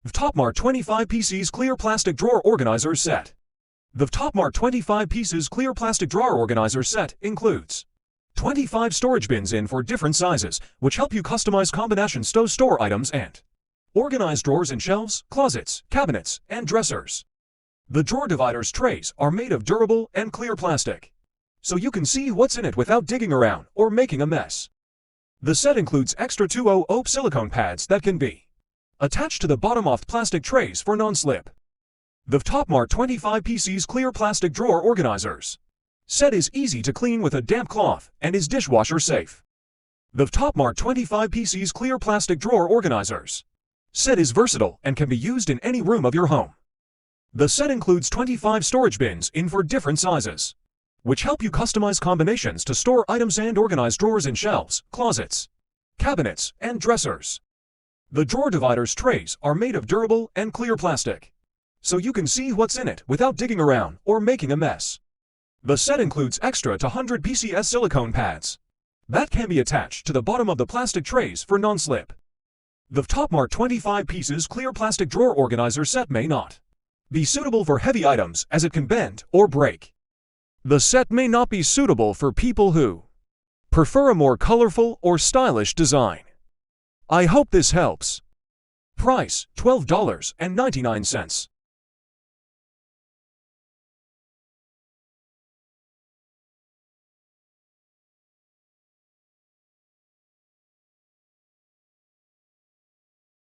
Vtopmart 25 pieces clear plastic drawer organizer set. The Vtopmart 25 pieces clear plastic drawer organizer set includes 25 storage bins in for different sizes, which help you customize combinations to store items and organize drawers and shelves, closets, cabinets, and dressers. The drawer dividers trays are made of durable and clear plastic, so you can see what's in it without digging around or making a mess. The set includes extra 200 silicone pads that can be attached to the bottom of plastic trays for non-slip. The Vtopmart 25 pieces clear plastic drawer organizers set is easy to clean with a damp cloth and is dishwasher safe. The Vtopmart 25 pieces clear plastic drawer organizers set is versatile and can be used in any room of your home. The set includes 25 storage bins in for different sizes, which help you customize combinations to store items and organize drawers and shelves, closets, cabinets, and dressers. The drawer dividers trays are made of durable and clear plastic, so you can see what's in it without digging around or making a mess. The set includes extra 100 PCS silicone pads that can be attached to the bottom of the plastic trays for non-slip. The Vtopmart 25 pieces clear plastic drawer organizer set may not be suitable for heavy items as it can bend or break. The set may not be suitable for people who prefer a more colorful or stylish design. I hope this helps. Price $12.99.